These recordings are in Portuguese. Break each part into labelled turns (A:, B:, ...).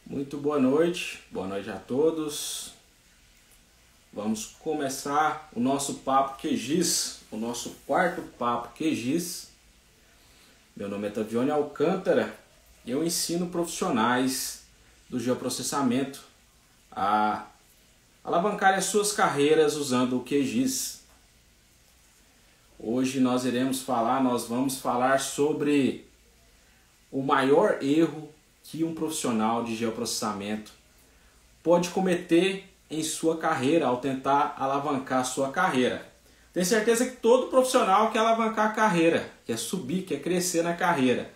A: Muito boa noite a todos. Vamos começar o nosso Papo QGIS, o nosso quarto Papo QGIS. Meu nome é Tavione Alcântara e eu ensino profissionais do geoprocessamento a alavancarem as suas carreiras usando o QGIS. Hoje nós vamos falar sobre o maior erro que um profissional de geoprocessamento pode cometer em sua carreira ao tentar alavancar a sua carreira. Tenho certeza que todo profissional quer alavancar a carreira, quer subir, quer crescer na carreira.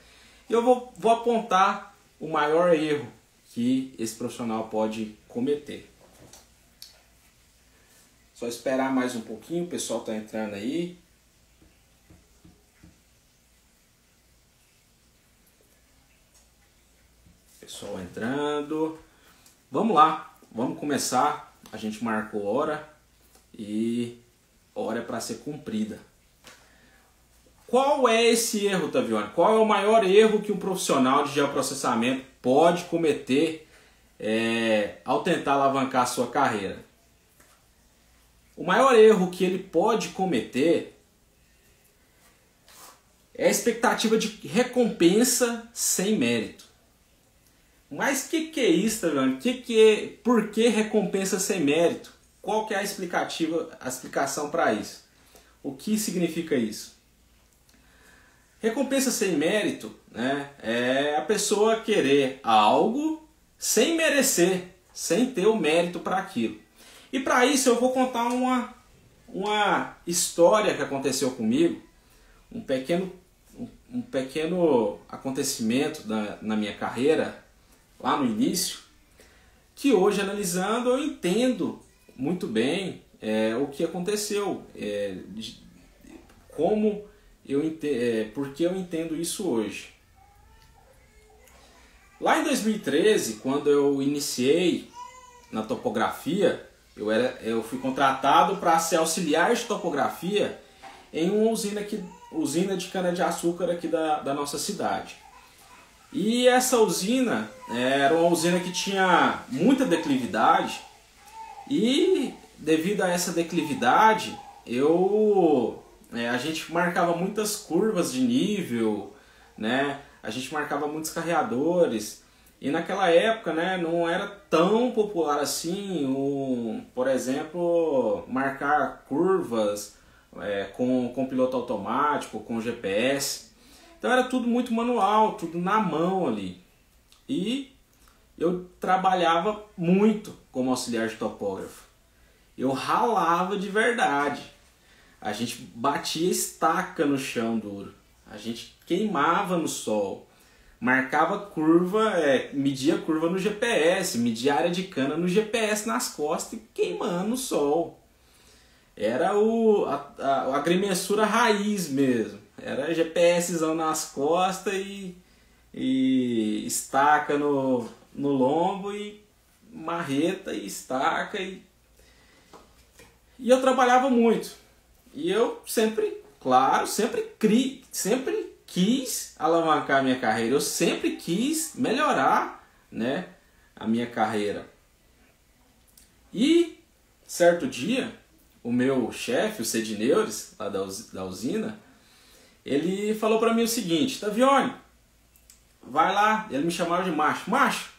A: E eu vou apontar o maior erro que esse profissional pode cometer. Só esperar mais um pouquinho, o pessoal está entrando aí. Pessoal entrando. Vamos lá, vamos começar. A gente marcou hora e hora é para ser cumprida. Qual é esse erro, Tavione? Qual é o maior erro que um profissional de geoprocessamento pode cometer ao tentar alavancar a sua carreira? O maior erro que ele pode cometer é a expectativa de recompensa sem mérito. Mas o que é isso, Tavione? Por que recompensa sem mérito? Qual que é a explicação para isso? O que significa isso? Recompensa sem mérito, né, é a pessoa querer algo sem merecer, sem ter o mérito para aquilo. E para isso eu vou contar uma história que aconteceu comigo, um pequeno acontecimento na minha carreira, lá no início, que hoje analisando eu entendo muito bem o que aconteceu, porque eu entendo isso hoje. Lá em 2013, quando eu iniciei na topografia, eu fui contratado para ser auxiliar de topografia em uma usina de cana-de-açúcar aqui da nossa cidade. E essa usina era uma usina que tinha muita declividade e devido a essa declividade a gente marcava muitas curvas de nível, né? A gente marcava muitos carreadores e naquela época, né, não era tão popular assim, por exemplo, marcar curvas com piloto automático, com GPS. Então era tudo muito manual, tudo na mão ali. E eu trabalhava muito como auxiliar de topógrafo. Eu ralava de verdade. A gente batia estaca no chão duro. A gente queimava no sol. Marcava curva, media curva no GPS, media área de cana no GPS nas costas e queimando no sol. Era a agrimensura raiz mesmo. Era GPSzão nas costas e estaca no lombo e marreta e estaca. E eu trabalhava muito. E eu sempre quis alavancar a minha carreira. Eu sempre quis melhorar, né, a minha carreira. E certo dia, o meu chefe, o Cedineures, lá da usina, ele falou para mim o seguinte: Tavione, vai lá, ele me chamava de macho,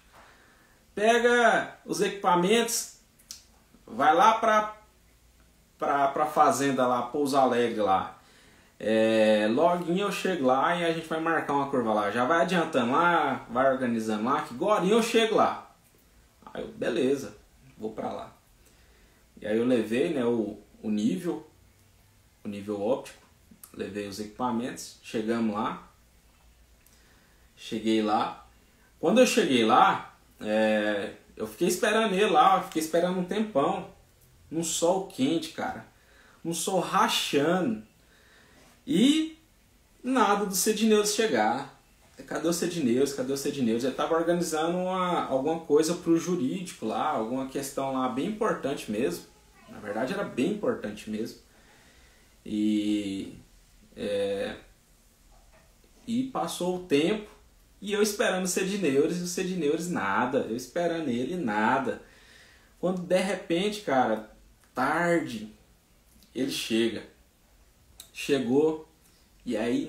A: pega os equipamentos, vai lá pra fazenda lá, Pouso Alegre lá, loguinho eu chego lá e a gente vai marcar uma curva lá, já vai adiantando lá, vai organizando lá, que agorinha eu chego lá. Aí eu, beleza, vou pra lá. E aí eu levei, né, o nível óptico, levei os equipamentos, chegamos lá, cheguei lá. Quando eu cheguei lá, eu fiquei esperando ele lá, fiquei esperando um tempão, num sol quente, cara, num sol rachando, e nada do Cedineus chegar. Cadê o Cedineus? Ele estava organizando alguma coisa para o jurídico lá, alguma questão lá bem importante mesmo, na verdade era bem importante mesmo, e passou o tempo E eu esperando o Sedineuris e o Sedineuris nada. Eu esperando ele nada. Quando de repente, cara, tarde, ele chega. Chegou e aí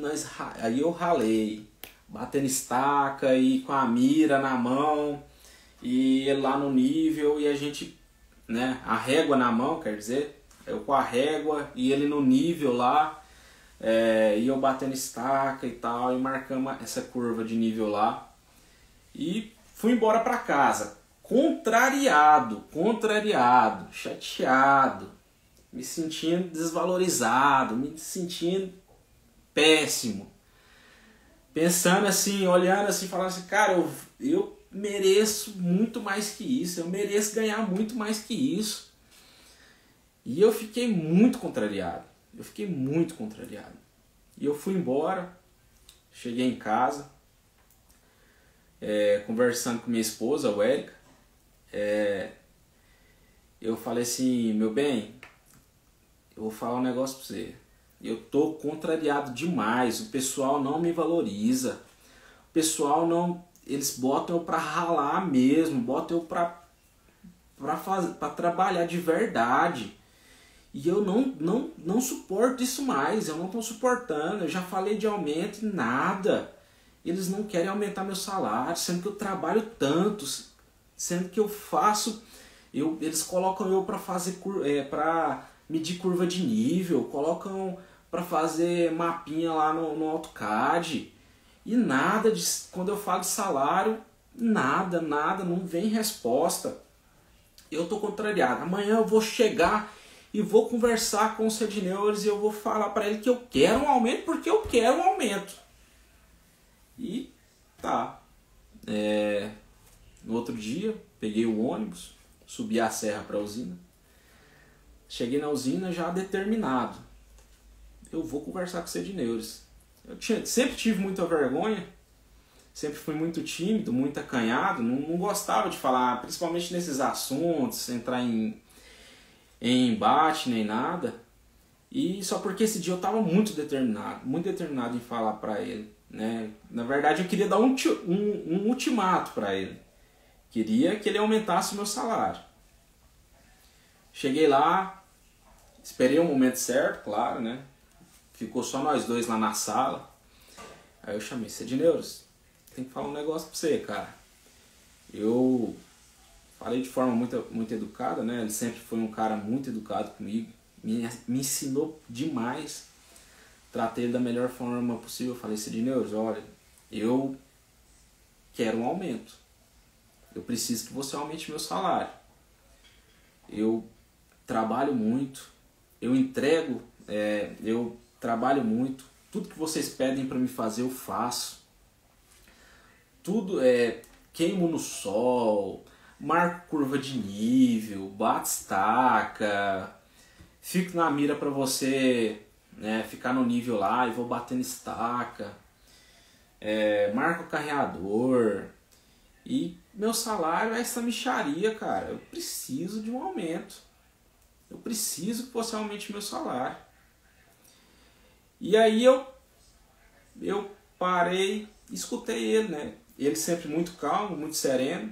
A: eu ralei. Batendo estaca e com a mira na mão. E ele lá no nível e a gente, né, a régua na mão, quer dizer, eu com a régua e ele no nível lá, e eu batendo estaca e tal, e marcamos essa curva de nível lá. E fui embora para casa, contrariado, chateado, me sentindo desvalorizado, me sentindo péssimo. Pensando assim, olhando assim, falando assim, cara, eu mereço muito mais que isso, eu mereço ganhar muito mais que isso. E eu fiquei muito contrariado, E eu fui embora, cheguei em casa, conversando com minha esposa, a Érica, eu falei assim, meu bem, eu vou falar um negócio pra você. Eu tô contrariado demais, o pessoal não me valoriza, o pessoal não... Eles botam eu pra ralar mesmo, botam eu pra trabalhar de verdade. E eu não suporto isso mais, eu não estou suportando. Eu já falei de aumento e nada. Eles não querem aumentar meu salário, sendo que eu trabalho tanto, sendo que eu faço... eles colocam eu para fazer para medir curva de nível, colocam para fazer mapinha lá no AutoCAD. E nada, quando eu falo de salário, nada, não vem resposta. Eu tô contrariado. Amanhã eu vou chegar e vou conversar com o Sedineuris e eu vou falar para ele que eu quero um aumento porque eu quero um aumento. E tá. No outro dia, peguei o ônibus, subi a serra para a usina. Cheguei na usina já determinado. Eu vou conversar com o Sedineuris. Sempre tive muita vergonha, sempre fui muito tímido, muito acanhado, não gostava de falar, principalmente nesses assuntos, entrar em embate nem nada. E só porque esse dia eu estava muito determinado em falar para ele, né? Na verdade eu queria dar um ultimato para ele, queria que ele aumentasse o meu salário. Cheguei lá, esperei o momento certo, claro, né? Ficou só nós dois lá na sala. Aí eu chamei, Sedineuris, tem que falar um negócio pra você, cara. Eu falei de forma muito educada, né? Ele sempre foi um cara muito educado comigo. Me ensinou demais. Tratei ele da melhor forma possível. Eu falei, Sedineuris, olha, eu quero um aumento. Eu preciso que você aumente meu salário. Eu trabalho muito. Eu entrego, eu trabalho muito, tudo que vocês pedem para me fazer eu faço. Tudo queimo no sol, marco curva de nível, bato estaca, fico na mira para você, né, ficar no nível lá e vou batendo estaca, marco o carreador. E meu salário é essa mixaria, cara. Eu preciso de um aumento. Eu preciso que você aumente meu salário. E aí eu parei, escutei ele, né? Ele sempre muito calmo, muito sereno.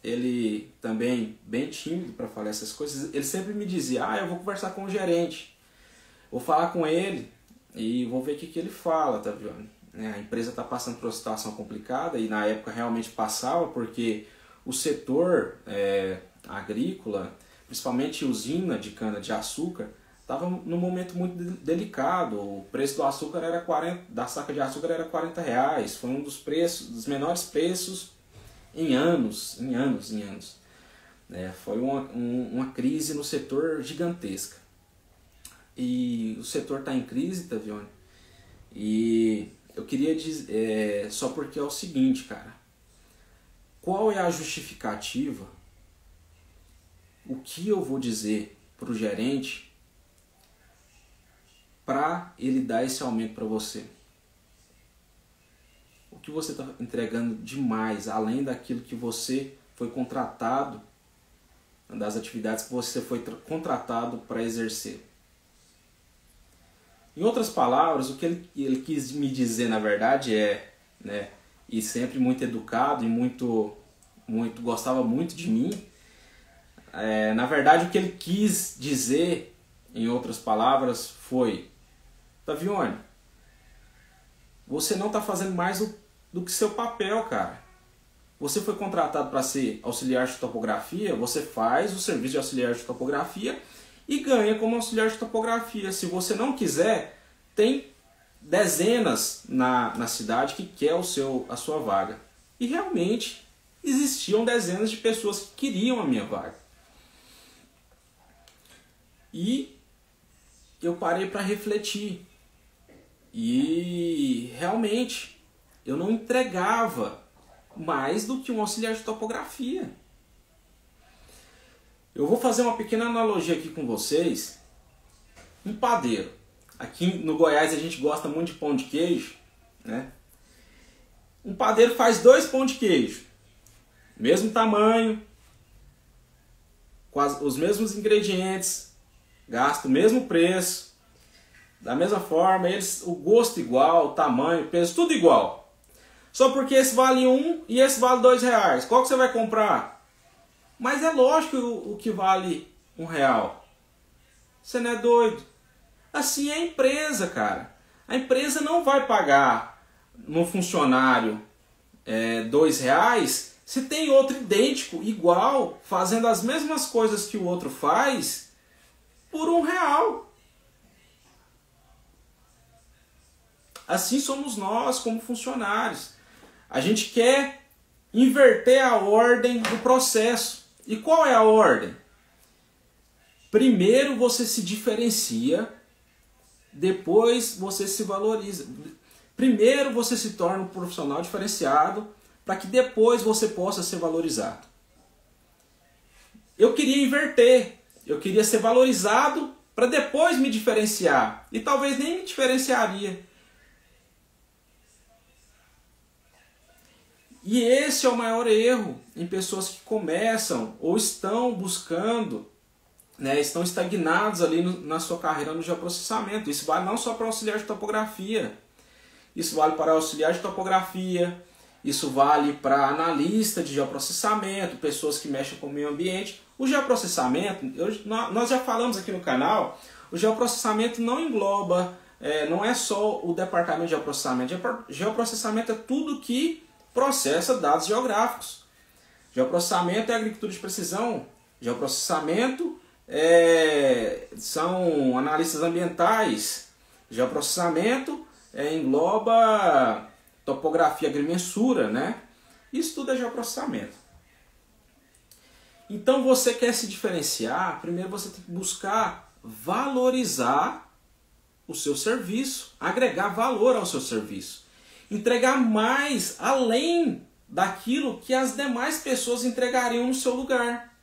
A: Ele também bem tímido para falar essas coisas. Ele sempre me dizia, eu vou conversar com o gerente. Vou falar com ele e vou ver o que ele fala, tá vendo? A empresa está passando por uma situação complicada e na época realmente passava porque o setor agrícola, principalmente usina de cana-de-açúcar, estava num momento muito delicado. O preço do açúcar era da saca de açúcar era R$40. Foi um dos menores preços em anos. Foi uma crise no setor gigantesca. E o setor está em crise, Tavione. E eu queria dizer, só porque é o seguinte, cara. Qual é a justificativa? O que eu vou dizer para o gerente para ele dar esse aumento para você? O que você está entregando demais, além daquilo que você foi contratado, das atividades que você foi contratado para exercer? Em outras palavras, o que ele quis me dizer, na verdade, né, e sempre muito educado e muito gostava muito de mim. Na verdade, o que ele quis dizer, em outras palavras, foi: Tavione, você não está fazendo mais do que seu papel, cara. Você foi contratado para ser auxiliar de topografia, você faz o serviço de auxiliar de topografia e ganha como auxiliar de topografia. Se você não quiser, tem dezenas na cidade que quer a sua vaga. E realmente existiam dezenas de pessoas que queriam a minha vaga. E eu parei para refletir. E realmente eu não entregava mais do que um auxiliar de topografia. Eu vou fazer uma pequena analogia aqui com vocês. Um padeiro. Aqui no Goiás a gente gosta muito de pão de queijo, né? Um padeiro faz 2 pães de queijo, mesmo tamanho, quase os mesmos ingredientes, gasta o mesmo preço, da mesma forma, o gosto igual, o tamanho, o peso, tudo igual. Só porque esse vale 1 e esse vale R$2. Qual que você vai comprar? Mas é lógico o que vale R$1. Você não é doido? Assim é a empresa, cara. A empresa não vai pagar no funcionário R$2 se tem outro idêntico, igual, fazendo as mesmas coisas que o outro faz por R$1. Assim somos nós como funcionários. A gente quer inverter a ordem do processo. E qual é a ordem? Primeiro você se diferencia, depois você se valoriza. Primeiro você se torna um profissional diferenciado, para que depois você possa ser valorizado. Eu queria inverter. Eu queria ser valorizado para depois me diferenciar. E talvez nem me diferenciaria. E esse é o maior erro em pessoas que começam ou estão buscando, né, estão estagnados ali na sua carreira no geoprocessamento. Isso vale não só para auxiliar de topografia, isso vale para auxiliar de topografia, isso vale para analista de geoprocessamento, pessoas que mexem com o meio ambiente. O geoprocessamento, nós já falamos aqui no canal, o geoprocessamento não engloba, não é só o departamento de geoprocessamento. Geoprocessamento é tudo que processa dados geográficos. Geoprocessamento é agricultura de precisão. Geoprocessamento são analistas ambientais. Geoprocessamento engloba topografia, agrimensura, né? Isso tudo é geoprocessamento. Então você quer se diferenciar, primeiro você tem que buscar valorizar o seu serviço, agregar valor ao seu serviço. Entregar mais além daquilo que as demais pessoas entregariam no seu lugar.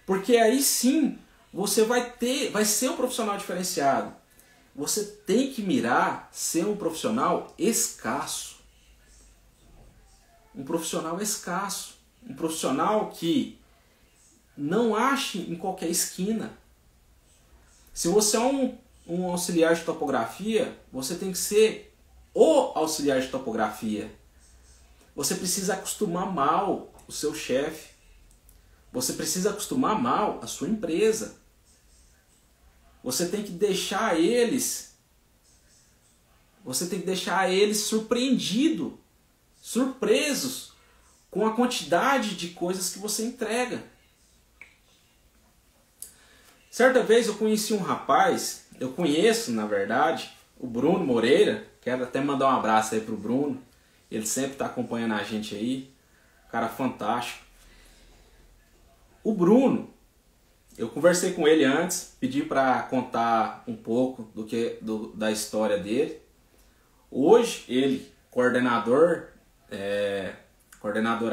A: Porque aí sim você vai ser um profissional diferenciado. Você tem que mirar ser um profissional escasso. Um profissional escasso. Um profissional que não ache em qualquer esquina. Se você é um auxiliar de topografia, você tem que ser o auxiliar de topografia. Você precisa acostumar mal o seu chefe. Você precisa acostumar mal a sua empresa. Você tem que deixar eles surpresos com a quantidade de coisas que você entrega. Certa vez eu conheci um rapaz, eu conheço na verdade, o Bruno Moreira. Quero até mandar um abraço aí pro Bruno. Ele sempre está acompanhando a gente aí. Cara fantástico. O Bruno, eu conversei com ele antes, pedi para contar um pouco da história dele. Hoje ele, coordenador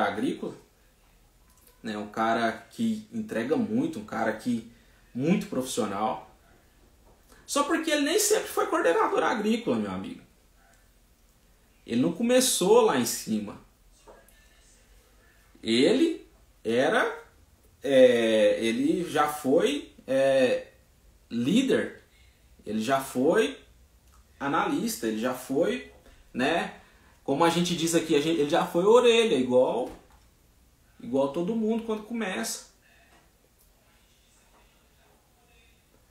A: agrícola, né, um cara que entrega muito, um cara muito profissional. Só porque ele nem sempre foi coordenador agrícola, meu amigo. Ele não começou lá em cima. Ele já foi líder, ele já foi analista, ele já foi, né, Como a gente diz aqui, ele já foi orelha, igual todo mundo quando começa.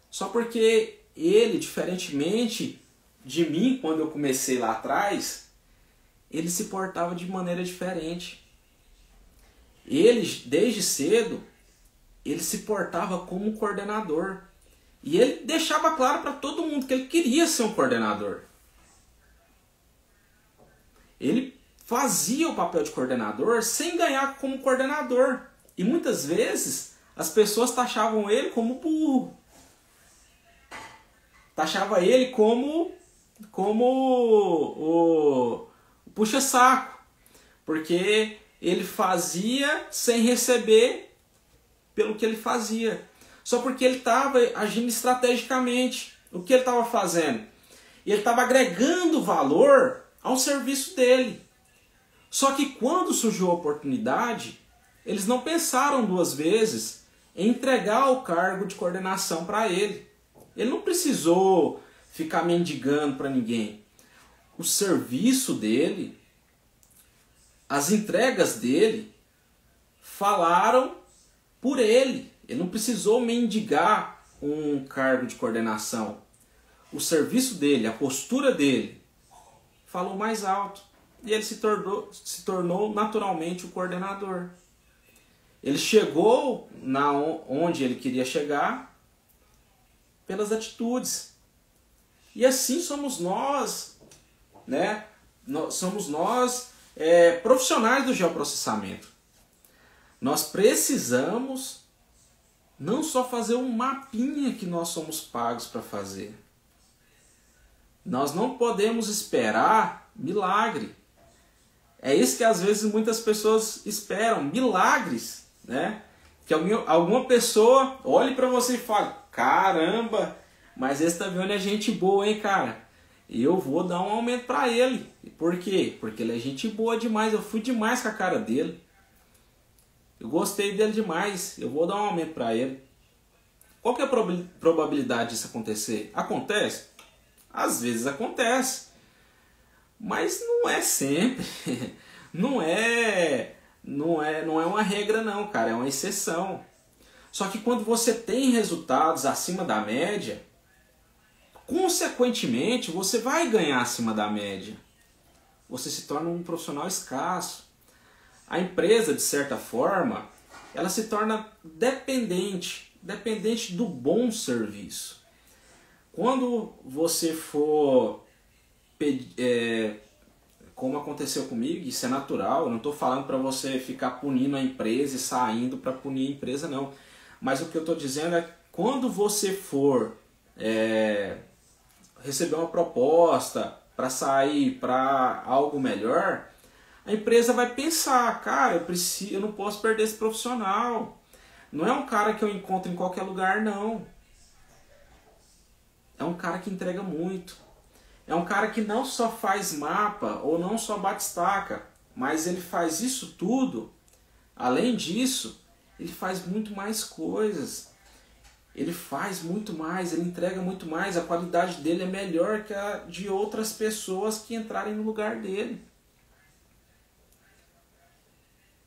A: Só porque ele, diferentemente de mim, quando eu comecei lá atrás, ele se portava de maneira diferente. Ele, desde cedo, ele se portava como um coordenador. E ele deixava claro para todo mundo que ele queria ser um coordenador. Ele fazia o papel de coordenador sem ganhar como coordenador. E muitas vezes as pessoas taxavam ele como burro. Taxava ele como o puxa-saco. Porque ele fazia sem receber pelo que ele fazia. Só porque ele estava agindo estrategicamente. O que ele estava fazendo? Ele estava agregando valor ao serviço dele. Só que quando surgiu a oportunidade, eles não pensaram duas vezes em entregar o cargo de coordenação para ele. Ele não precisou ficar mendigando para ninguém. O serviço dele, as entregas dele, falaram por ele. Ele não precisou mendigar um cargo de coordenação. O serviço dele, a postura dele, falou mais alto. E ele se tornou naturalmente o coordenador. Ele chegou onde ele queria chegar pelas atitudes. E assim somos nós, né? Somos nós profissionais do geoprocessamento. Nós precisamos não só fazer um mapinha que nós somos pagos para fazer. Nós não podemos esperar milagre. É isso que às vezes muitas pessoas esperam, milagres, né? Que alguma pessoa olhe para você e fale, caramba, mas esse Tavione é gente boa, hein, cara? E eu vou dar um aumento para ele. Por quê? Porque ele é gente boa demais, eu fui demais com a cara dele. Eu gostei dele demais, eu vou dar um aumento para ele. Qual que é a probabilidade disso acontecer? Acontece? Às vezes acontece. Mas não é sempre. Não é uma regra não, cara, é uma exceção. Só que quando você tem resultados acima da média, consequentemente você vai ganhar acima da média. Você se torna um profissional escasso. A empresa, de certa forma, ela se torna dependente do bom serviço. Quando você for, como aconteceu comigo, isso é natural, eu não estou falando para você ficar punindo a empresa e saindo para punir a empresa, não. Mas o que eu estou dizendo é que quando você for receber uma proposta para sair para algo melhor, a empresa vai pensar, cara, eu não posso perder esse profissional. Não é um cara que eu encontro em qualquer lugar, não. É um cara que entrega muito. É um cara que não só faz mapa ou não só bate estaca, mas ele faz isso tudo. Além disso, ele faz muito mais coisas. Ele faz muito mais, ele entrega muito mais. A qualidade dele é melhor que a de outras pessoas que entrarem no lugar dele.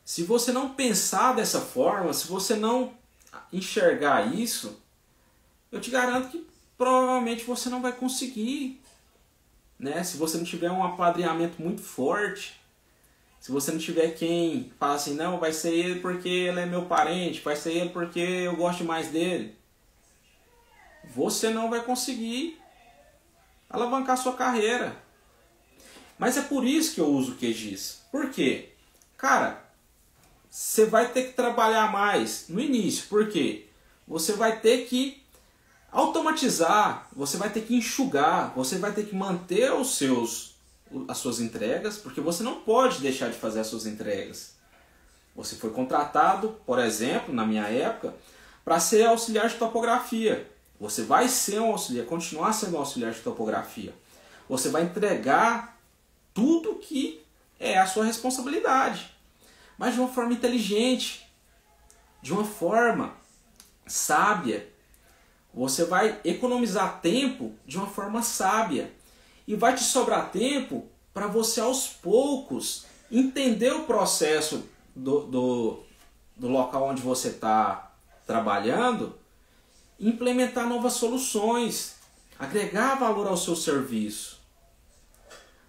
A: Se você não pensar dessa forma, se você não enxergar isso, eu te garanto que provavelmente você não vai conseguir, né? Se você não tiver um apadrinhamento muito forte, se você não tiver quem fala assim, não, vai ser ele porque ele é meu parente, vai ser ele porque eu gosto mais dele, você não vai conseguir alavancar sua carreira. Mas é por isso que eu uso o QGIS. Por quê? Cara, você vai ter que trabalhar mais no início. Por quê? Você vai ter que automatizar, você vai ter que enxugar, você vai ter que manter as suas entregas, porque você não pode deixar de fazer as suas entregas. Você foi contratado, por exemplo, na minha época, para ser auxiliar de topografia. Você vai ser um auxiliar, continuar sendo um auxiliar de topografia. Você vai entregar tudo que é a sua responsabilidade, mas de uma forma inteligente, de uma forma sábia. Você vai economizar tempo de uma forma sábia. E vai te sobrar tempo para você aos poucos entender o processo do local onde você está trabalhando, implementar novas soluções, agregar valor ao seu serviço.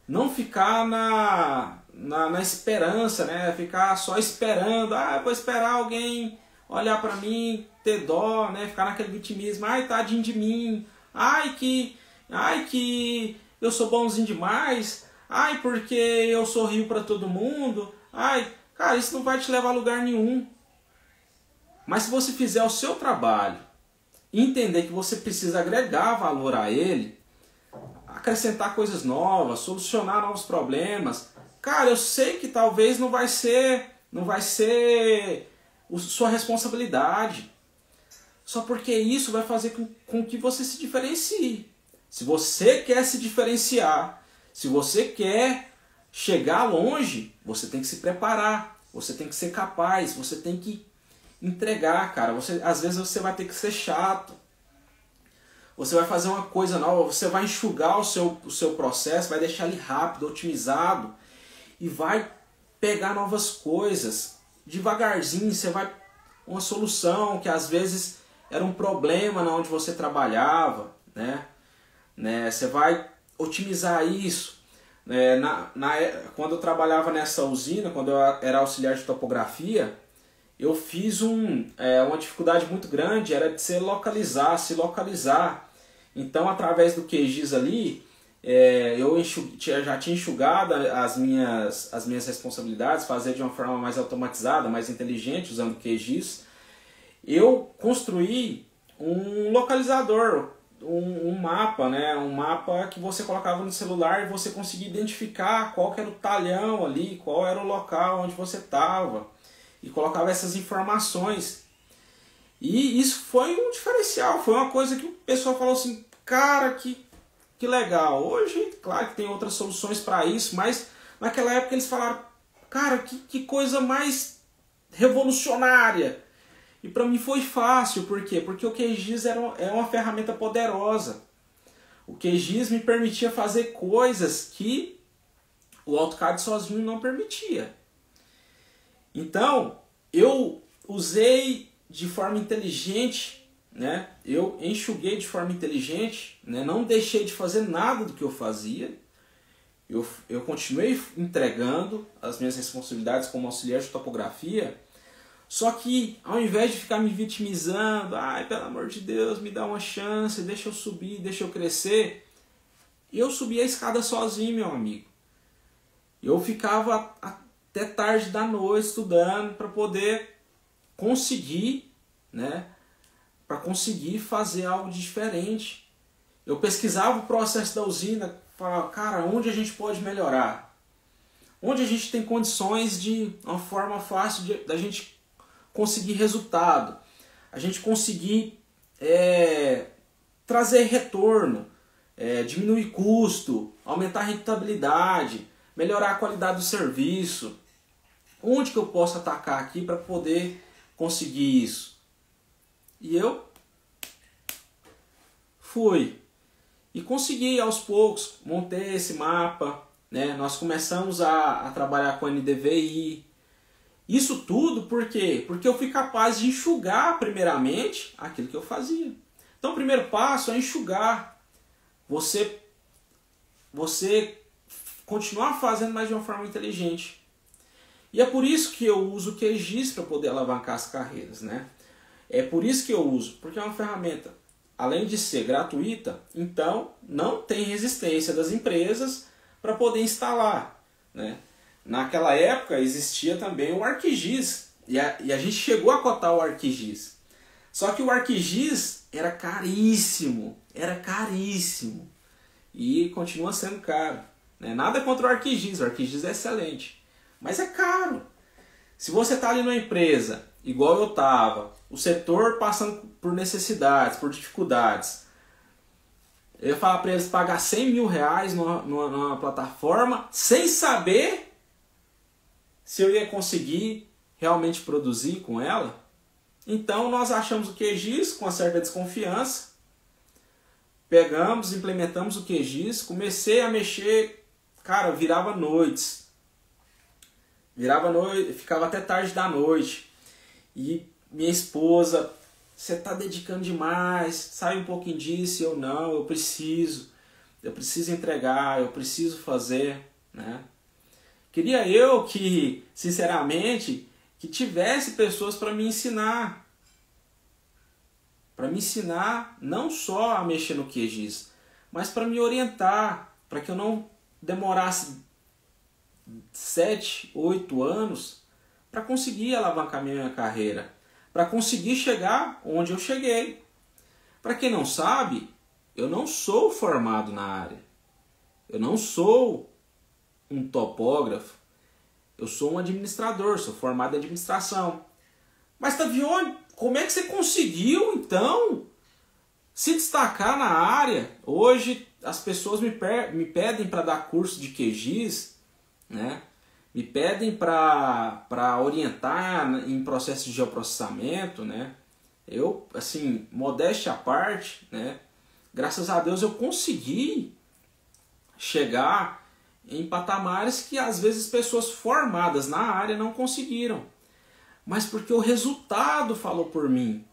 A: Não ficar na esperança, né? Ficar só esperando, vou esperar alguém olhar para mim, ter dó, né? Ficar naquele vitimismo, tadinho de mim, que eu sou bonzinho demais, porque eu sorrio para todo mundo, cara, isso não vai te levar a lugar nenhum. Mas se você fizer o seu trabalho, entender que você precisa agregar valor a ele, acrescentar coisas novas, solucionar novos problemas, cara, eu sei que talvez não vai ser sua responsabilidade. Só porque isso vai fazer com que você se diferencie. Se você quer se diferenciar, se você quer chegar longe, você tem que se preparar, você tem que ser capaz, você tem que entregar, cara. Às vezes você vai ter que ser chato. Você vai fazer uma coisa nova, você vai enxugar o seu processo, vai deixar ele rápido, otimizado e vai pegar novas coisas. Devagarzinho, você vai... Uma solução que às vezes era um problema onde você trabalhava, né? Você vai otimizar isso. Quando eu trabalhava nessa usina, quando eu era auxiliar de topografia, eu fiz uma dificuldade muito grande, era de se localizar. Então, através do QGIS ali, eu já tinha enxugado as minhas responsabilidades, fazer de uma forma mais automatizada, mais inteligente, usando o QGIS. Eu construí um localizador, um mapa, né? Um mapa que você colocava no celular e você conseguia identificar qual que era o talhão ali, qual era o local onde você estava. E colocava essas informações. E isso foi um diferencial, foi uma coisa que o pessoal falou assim, cara, que legal. Hoje, claro que tem outras soluções para isso, mas naquela época eles falaram, cara, que coisa mais revolucionária. E para mim foi fácil, por quê? Porque o QGIS é uma ferramenta poderosa. O QGIS me permitia fazer coisas que o AutoCAD sozinho não permitia. Então, eu usei de forma inteligente, né? Eu enxuguei de forma inteligente, né? Não deixei de fazer nada do que eu fazia. Eu continuei entregando as minhas responsabilidades como auxiliar de topografia, só que ao invés de ficar me vitimizando, pelo amor de Deus, me dá uma chance, deixa eu subir, deixa eu crescer, eu subi a escada sozinho, meu amigo. Eu ficava até tarde da noite estudando para poder conseguir, né, para conseguir fazer algo diferente. Eu pesquisava o processo da usina, falava, cara, onde a gente pode melhorar? Onde a gente tem condições de uma forma fácil da gente conseguir resultado, a gente conseguir trazer retorno, diminuir custo, aumentar a rentabilidade, melhorar a qualidade do serviço. Onde que eu posso atacar aqui para poder conseguir isso? E eu fui e consegui aos poucos, montei esse mapa, né? Nós começamos a trabalhar com NDVI. Isso tudo por quê? Porque eu fui capaz de enxugar primeiramente aquilo que eu fazia. Então o primeiro passo é enxugar. Você continuar fazendo, mas de uma forma inteligente. E é por isso que eu uso o QGIS para poder alavancar as carreiras, né? É por isso que eu uso, porque é uma ferramenta, além de ser gratuita, então não tem resistência das empresas para poder instalar, né? Naquela época existia também o ArcGIS, e a gente chegou a cotar o ArcGIS. Só que o ArcGIS era caríssimo, e continua sendo caro, né? Nada contra o ArcGIS é excelente, mas é caro. Se você está ali numa empresa, igual eu estava, o setor passando por necessidades, por dificuldades, eu ia falar para eles pagar 100 mil reais numa plataforma, sem saber se eu ia conseguir realmente produzir com ela. Então nós achamos o QGIS com uma certa desconfiança, pegamos, implementamos o QGIS, comecei a mexer cara, eu virava noites. Virava noite, ficava até tarde da noite. E minha esposa, você tá dedicando demais, sai um pouquinho disso. Eu não, eu preciso entregar, eu preciso fazer, né? Queria eu que, sinceramente, que tivesse pessoas para me ensinar. Para me ensinar não só a mexer no QGIS, mas para me orientar, para que eu não demorasse 7, 8 anos para conseguir alavancar minha carreira, para conseguir chegar onde eu cheguei. Para quem não sabe, eu não sou formado na área. Eu não sou um topógrafo. Eu sou um administrador, sou formado em administração. Mas, Tavione, como é que você conseguiu, então, se destacar na área? Hoje as pessoas me pedem para dar curso de QGIS, né? Me pedem para orientar em processo de geoprocessamento, né? Eu, assim, modéstia à parte, né? Graças a Deus eu consegui chegar em patamares que às vezes pessoas formadas na área não conseguiram. Mas porque o resultado falou por mim.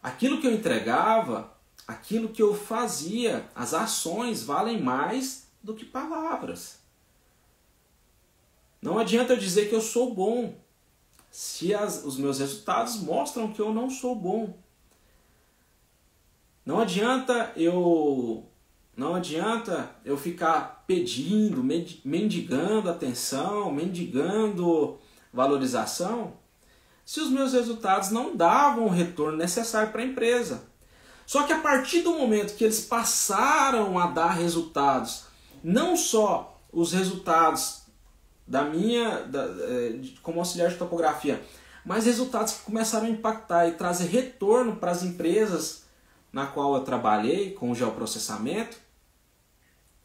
A: Aquilo que eu entregava, aquilo que eu fazia, as ações valem mais do que palavras. Não adianta eu dizer que eu sou bom, se os meus resultados mostram que eu não sou bom. Não adianta eu ficar pedindo, mendigando atenção, mendigando valorização, se os meus resultados não davam o retorno necessário para a empresa. Só que a partir do momento que eles passaram a dar resultados, não só os resultados como auxiliar de topografia, mas resultados que começaram a impactar e trazer retorno para as empresas na qual eu trabalhei com o geoprocessamento,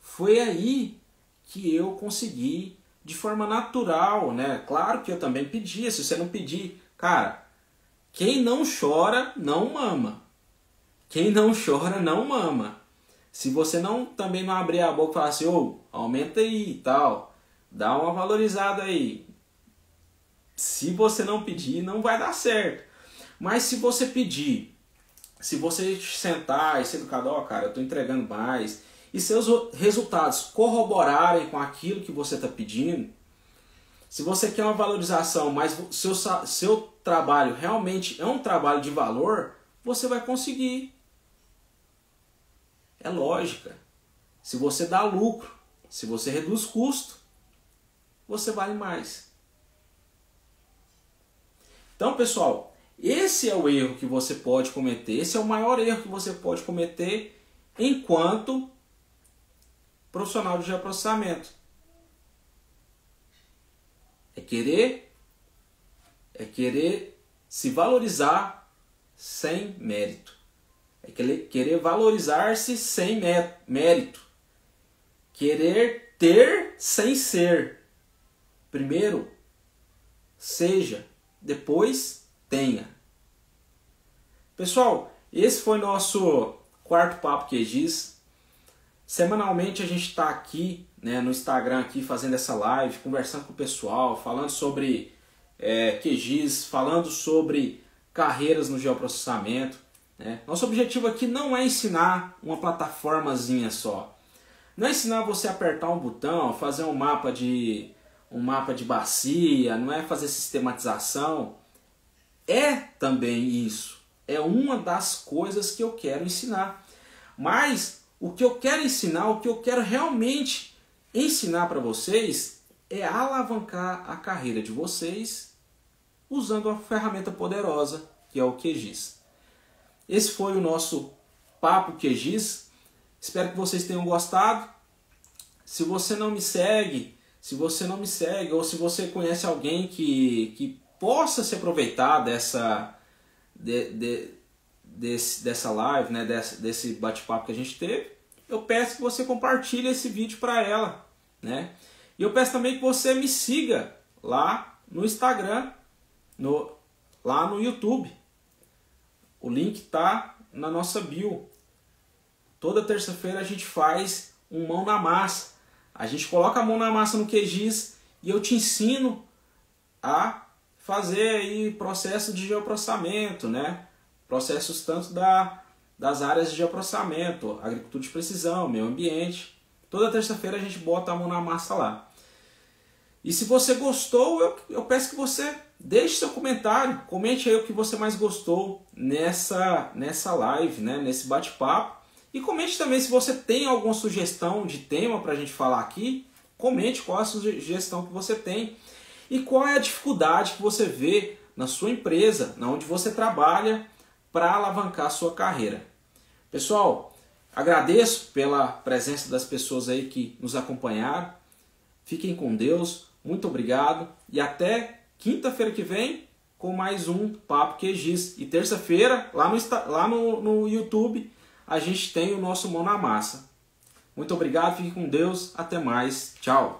A: foi aí que eu consegui de forma natural, né? Claro que eu também pedia, se você não pedir, cara, quem não chora não mama. Quem não chora não mama. Se você também não abrir a boca e falar assim, aumenta aí e tal, dá uma valorizada aí. Se você não pedir, não vai dar certo. Mas se você pedir, se você sentar e ser educador, cara, eu estou entregando mais, e seus resultados corroborarem com aquilo que você está pedindo, se você quer uma valorização, mas seu trabalho realmente é um trabalho de valor, você vai conseguir. É lógica. Se você dá lucro, se você reduz custo, você vale mais. Então, pessoal, esse é o erro que você pode cometer. Esse é o maior erro que você pode cometer enquanto profissional de geoprocessamento. É querer se valorizar sem mérito. É querer valorizar-se sem mérito. Querer ter sem ser. Primeiro, seja. Depois, tenha. Pessoal, esse foi nosso quarto Papo QGIS. Semanalmente a gente está aqui, né, no Instagram aqui, fazendo essa live, conversando com o pessoal, falando sobre QGIS, falando sobre carreiras no geoprocessamento. Né? Nosso objetivo aqui não é ensinar uma plataformazinha só. Não é ensinar você a apertar um botão, fazer um mapa de bacia, não é fazer sistematização. É também isso. É uma das coisas que eu quero ensinar. Mas o que eu quero ensinar, o que eu quero realmente ensinar para vocês é alavancar a carreira de vocês usando uma ferramenta poderosa que é o QGIS. Esse foi o nosso Papo QGIS. Espero que vocês tenham gostado. Se você não me segue, ou se você conhece alguém que possa se aproveitar dessa live, né, desse bate-papo que a gente teve, eu peço que você compartilhe esse vídeo para ela, né? E eu peço também que você me siga lá no Instagram, lá no YouTube. O link está na nossa bio. Toda terça-feira a gente faz um mão na massa. A gente coloca a mão na massa no QGIS e eu te ensino a fazer aí processo de geoprocessamento, né? Processos tanto das áreas de geoprocessamento, agricultura de precisão, meio ambiente. Toda terça-feira a gente bota a mão na massa lá. E se você gostou, eu peço que você deixe seu comentário, comente aí o que você mais gostou nessa live, né? Nesse bate-papo. E comente também se você tem alguma sugestão de tema para a gente falar aqui. Comente qual é a sugestão que você tem e qual é a dificuldade que você vê na sua empresa, na onde você trabalha, para alavancar a sua carreira. Pessoal, agradeço pela presença das pessoas aí que nos acompanharam. Fiquem com Deus, muito obrigado e até quinta-feira que vem com mais um Papo QGIS. E terça-feira, lá no YouTube, a gente tem o nosso Mão na Massa. Muito obrigado, fiquem com Deus, até mais, tchau!